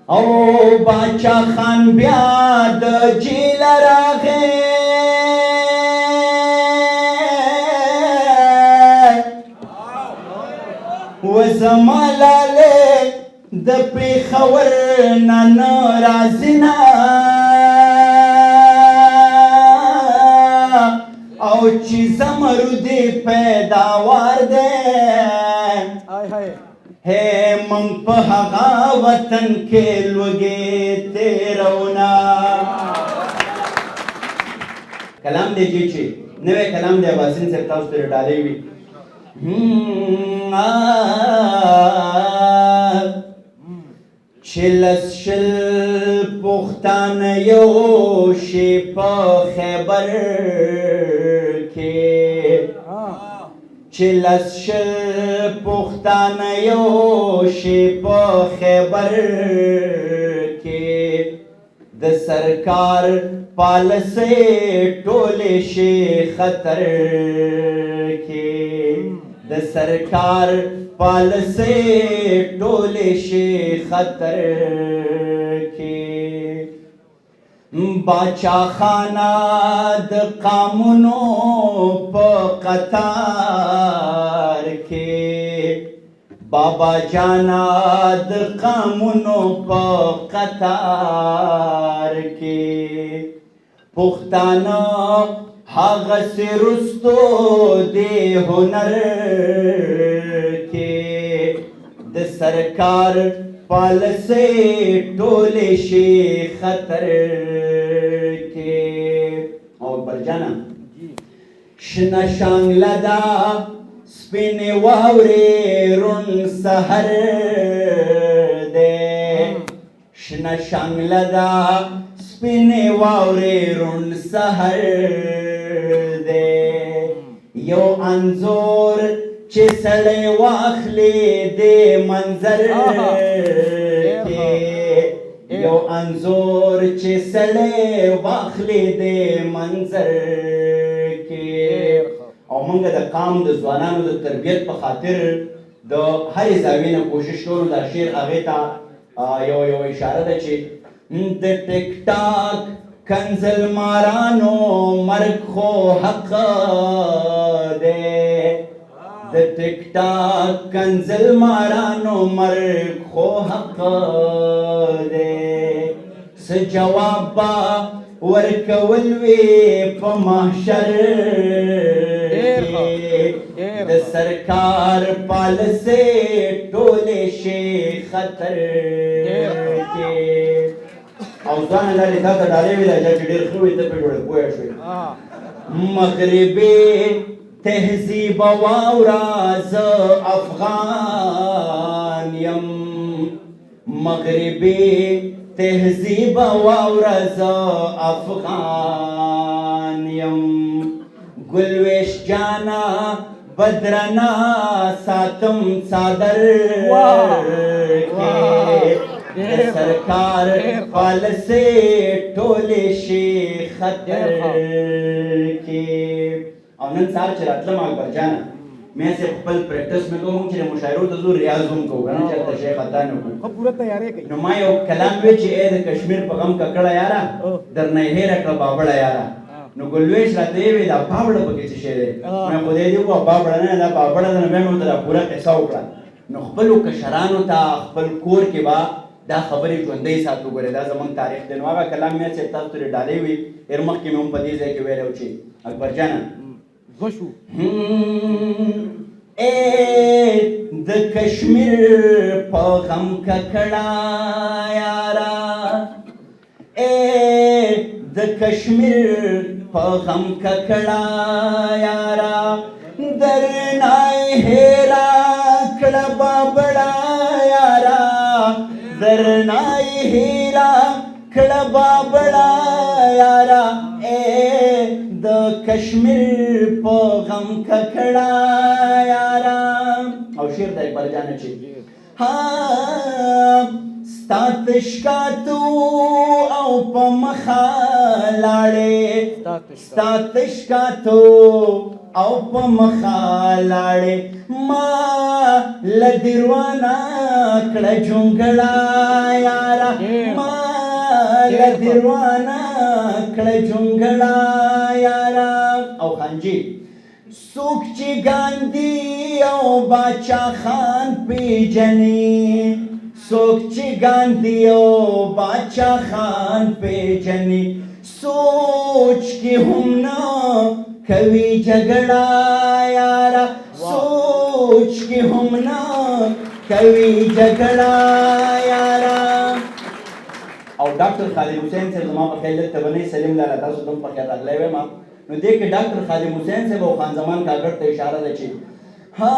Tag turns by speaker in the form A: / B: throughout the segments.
A: او باچا خان بیا د جیل راغی و زما لاله د پېښور نه نه راځي نه او چې زمرودې پیداوار دی ہے منگ پا حقا وطن کے لوگے تیرونا کلام دے جی چی نوے کلام دے آوازین سے تاوز تیرے ڈالے ہوئی چلس شل پختان یو شیپا خیبر کے چلس شل پختان یو شیپ خیبر کے د سرکار پالسے ٹولے شی خطر کے د سرکار پالسے ٹولے شی خطر کے باچا خانہ د قامونو پا قطار کے بابا جانا د قامونو پا قطار کے پختانا حاغس رستو دے ہنر کے د سرکار پالسے ٹولے شی خطر کے اور برجانا شنا شانگ لدا سپین واورے رن سہر دے شنا شانگ لدا سپین واورے رن سہر دے یو انزور چه سړی واخلې دې منظر کې یو انځور چې سړی واخلې دې منظر کې او موږ د قام د ځوانانو د تربیت په خاطر د هرې زاویې نه کوشش کوو دا شعر هغې ته یو اشاره ده چې د ټیک ټاک کنزل مارانو مرګ خو حق دی د ټیک ټاک کنزل مارانو مرګ خو حق دی څه جواب به ورکول وي په محشر کې د سرکار پالسې ټولې شي خطر کې او ځان لري تا ته ډالۍ وي چې ډېر ښه وي ته پرې جوړه پوه شوې مغربي تهذیب واورا ز افغان یم مغربی تهذیب واورا ز افغان یم گلویش جانا بدرنا ساتم صادر کے سرکار پالسے ټولې شي خطر کے او نن سهار چې راتلم اکبر جانه مې هسې خپل پریکټس مې کوم چې د مشاعرو ته ځو ریاض هم کوو که نه چېرته شی خطا نه کړو
B: ښه پوره تیاری کوي
A: نو ما یو کلام وی چې ای د کشمیر په غم ککړه یاره درنه یې هېره کړه بابړه یاره نو ګلویش راته یې وی دا بابړه پکې څه شی دی مې خدای دې وکړه بابړه نه دا بابړه ده نو بیا مې ورته دا پوره قصه وکړه نو خپلو کشرانو ته خپل کور کې به دا خبرې ژوندۍ ساتو ګورې دا زموږ تاریخ دی نو هغه کلام مې چې تاسو ترې ډالۍ وي ډېر مخکې مې هم په دې ځای کې ویلی و چې اکبر جانه
B: وشو
A: اے د کشمیر په غم ککړه یارا اے د کشمیر په غم ککړه یارا درنای هیرا کړه بابړه یارا درنای هیرا کړه بابړه یارا اے د کشمیر په غم ککړه یارا او شعر د اکبر جانه چې ها ستا تشکاتو او په مخه لاړې ستا تشکاتو او په مخه لاړې ما له دیروانه کړه جونګړه یاره ما له دیروانه کړه جونګړه یاره او خانجي څوک چې ګاندي او باچا خان پیژني څوک چې ګاندي او باچا خان پیژني سوچ کې هم نه کوي جګړه یاره سوچ کې هم نه کوي جګړه یاره او ډاکټر خالد حسین صاحب زما په خیال ته ونی سلیم لاله تاسو دوم په خیال راغلی وې ما نو دې کې ډاکټر خالد حسین صاحب او خان زمان کاکړ ته اشاره ده چې ها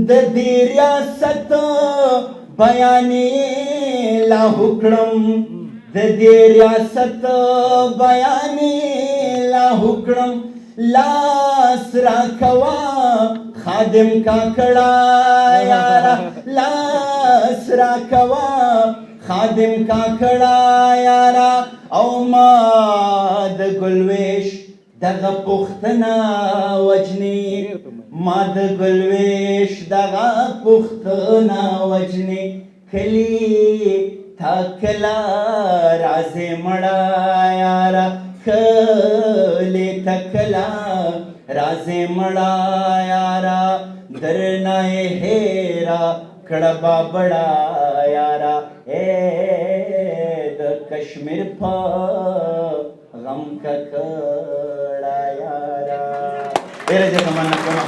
A: د دې ریاست بیانې لا حکم د دې ریاست بیانې لا حکم لاس را کوا خادم کاکړه یاره لاس را کوا خادم کاکړه یاره او ما د ګلویش دغه پښتنه وجني ما د ګلویش دغه پښتنه وجني کلی تا کلا رازې مړه یاره کلی تا کلا رازې مړه یاره درنه هیرا کړه بابړه یاره د کشمیر په غم ککړه یاره ډېره زیاته مننه کوم